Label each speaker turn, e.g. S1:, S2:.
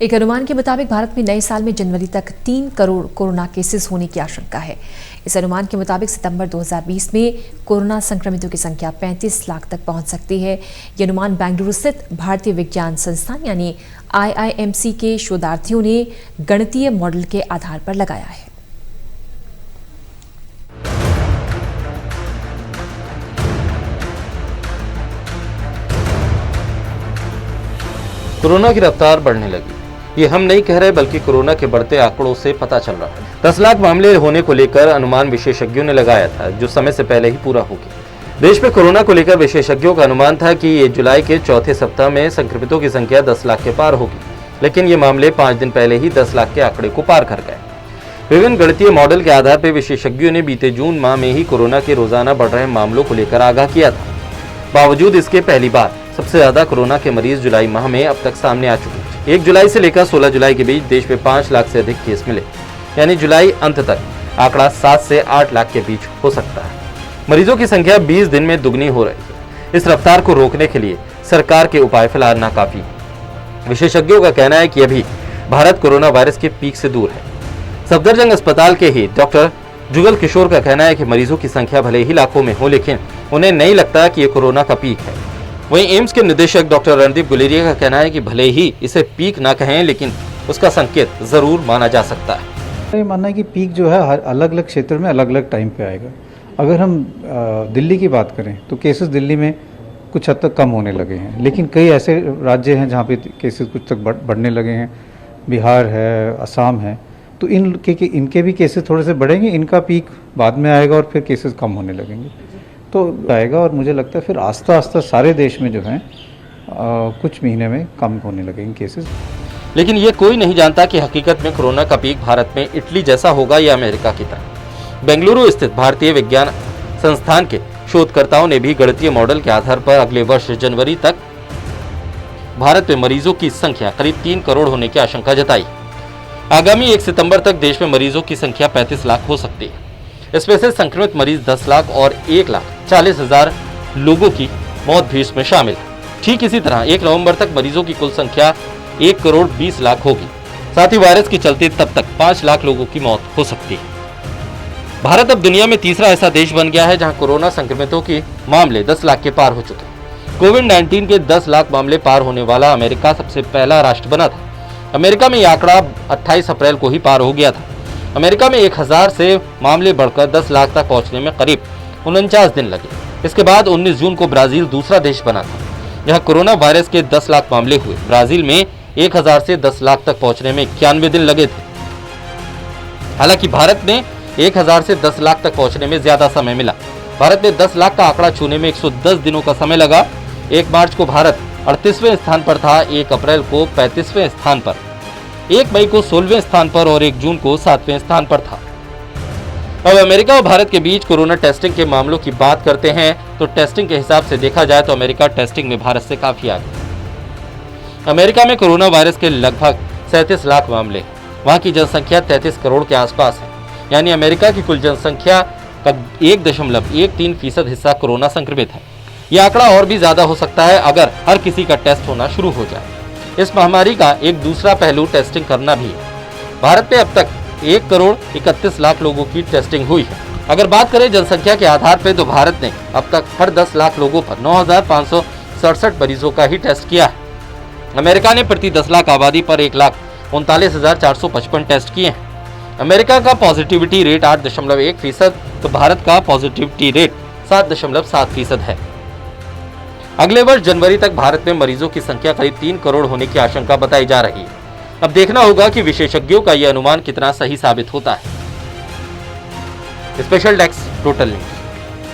S1: एक अनुमान के मुताबिक भारत में नए साल में जनवरी तक 3 करोड़ कोरोना केसेस होने की आशंका है। इस अनुमान के मुताबिक सितंबर 2020 में कोरोना संक्रमितों की संख्या 35 लाख तक पहुंच सकती है। यह अनुमान बेंगलुरु स्थित भारतीय विज्ञान संस्थान यानी IIMC के शोधार्थियों ने गणितीय मॉडल के आधार पर लगाया है।
S2: कोरोना की रफ्तार बढ़ने लगी। ये हम नहीं कह रहे बल्कि कोरोना के बढ़ते आंकड़ों से पता चल रहा है। 10 लाख मामले होने को लेकर अनुमान विशेषज्ञों ने लगाया था, जो समय से पहले ही पूरा हो गया। देश में कोरोना को लेकर विशेषज्ञों का अनुमान था कि ये जुलाई के चौथे सप्ताह में संक्रमितों की संख्या 10 लाख के पार होगी, लेकिन ये मामले 5 दिन पहले ही 10 लाख के आंकड़े को पार कर गए। विभिन्न गणितीय मॉडल के आधार पर विशेषज्ञों ने बीते जून माह में ही कोरोना के रोजाना बढ़ रहे मामलों को लेकर आगाह किया था। बावजूद इसके पहली बार सबसे ज्यादा कोरोना के मरीज जुलाई माह में अब तक सामने आ चुके हैं। 1 जुलाई से लेकर 16 जुलाई के बीच देश में 5 लाख से अधिक केस मिले, यानी जुलाई अंत तक आंकड़ा 7 से 8 लाख के बीच हो सकता है। मरीजों की संख्या 20 दिन में दुगनी हो रही है। इस रफ्तार को रोकने के लिए सरकार के उपाय फिलहाल नाकाफी है। विशेषज्ञों का कहना है कि अभी भारत कोरोना वायरस के पीक से दूर है। सफदरजंग अस्पताल के ही डॉक्टर जुगल किशोर का कहना है कि मरीजों की संख्या भले ही लाखों में हो, लेकिन उन्हें नहीं लगता कि ये कोरोना का पीक है। वहीं एम्स के निदेशक डॉक्टर रणदीप गुलेरिया का कहना है कि भले ही इसे पीक ना कहें, लेकिन उसका संकेत जरूर माना जा सकता है।
S3: ये मानना है कि पीक जो है हर अलग अलग क्षेत्र में अलग अलग टाइम पे आएगा। अगर हम दिल्ली की बात करें तो केसेस दिल्ली में कुछ हद तक कम होने लगे हैं, लेकिन कई ऐसे राज्य हैं जहाँ पे केसेस कुछ तक बढ़ने लगे हैं। बिहार है, असम है, तो इनके भी केसेस थोड़े से बढ़ेंगे। इनका पीक बाद में आएगा और फिर केसेस कम होने लगेंगे तो आएगा, और मुझे लगता है फिर आस्ता आस्ता सारे देश में जो है कुछ महीने में कम होने लगेंगे केसेस।
S2: लेकिन ये कोई नहीं जानता कि हकीकत में कोरोना का पीक भारत में इटली जैसा होगा या अमेरिका की तरह। बेंगलुरु स्थित भारतीय विज्ञान संस्थान के शोधकर्ताओं ने भी गणितीय मॉडल के आधार पर अगले वर्ष जनवरी तक भारत में मरीजों की संख्या करीब 3 करोड़ होने की आशंका जताई। आगामी 1 सितंबर तक देश में मरीजों की संख्या 35 लाख हो सकती है। इसमें से संक्रमित मरीज 10 लाख और 1,40,000 लोगों की मौत भी इसमें शामिल है। ठीक इसी तरह 1 नवंबर तक मरीजों की कुल संख्या 1 करोड़ 20 लाख होगी। साथ ही वायरस के चलते तब तक 5 लाख लोगों की मौत हो सकती है। भारत अब दुनिया में तीसरा ऐसा देश बन गया है जहां कोरोना संक्रमितों के मामले 10 लाख के पार हो चुके हैं। कोविड-19 के 10 लाख मामले पार होने वाला अमेरिका सबसे पहला राष्ट्र बना था। अमेरिका में यह आंकड़ा 28 अप्रैल को ही पार हो गया था। अमेरिका में 1000 से मामले बढ़कर 10 लाख तक पहुंचने में करीब 49 दिन लगे। इसके बाद 19 जून को ब्राजील दूसरा देश बना था, जहां कोरोना वायरस के 10 लाख मामले हुए। ब्राजील में 1000 से 10 लाख तक पहुंचने में 91 दिन लगे थे। हालांकि भारत में 1000 से 10 लाख तक पहुंचने में ज्यादा समय मिला। भारत में 10 लाख का आंकड़ा छूने में 110 दिनों का समय लगा। 1 मार्च को भारत 38वें स्थान पर था, 1 अप्रैल को 35वें स्थान पर, 1 मई को 16वें स्थान पर और 1 जून को 7वें स्थान पर था। अब अमेरिका और भारत के बीच कोरोना टेस्टिंग के मामलों की बात करते हैं तो टेस्टिंग के हिसाब से देखा जाए तो अमेरिका टेस्टिंग में भारत से काफी आगे। अमेरिका में कोरोना वायरस के लगभग 37 लाख मामले, वहां की जनसंख्या 33 करोड़ के आसपास है, यानी अमेरिका की कुल जनसंख्या का 1.13% हिस्सा कोरोना संक्रमित है। यह आंकड़ा और भी ज्यादा हो सकता है अगर हर किसी का टेस्ट होना शुरू हो जाए। इस महामारी का एक दूसरा पहलू टेस्टिंग करना भी है। भारत में अब तक 1 करोड़ 31 लाख लोगों की टेस्टिंग हुई है। अगर बात करें जनसंख्या के आधार पर तो भारत ने अब तक हर 10 लाख लोगों पर 9,567 मरीजों का ही टेस्ट किया है। अमेरिका ने प्रति 10 लाख आबादी पर 1,39,455 टेस्ट किए हैं। अमेरिका का पॉजिटिविटी रेट 8.1%, तो भारत का पॉजिटिविटी रेट 7.7% है। अगले वर्ष जनवरी तक भारत में मरीजों की संख्या करीब 3 करोड़ होने की आशंका बताई जा रही है। अब देखना होगा कि विशेषज्ञों का यह अनुमान कितना सही साबित होता है। Special desk total news.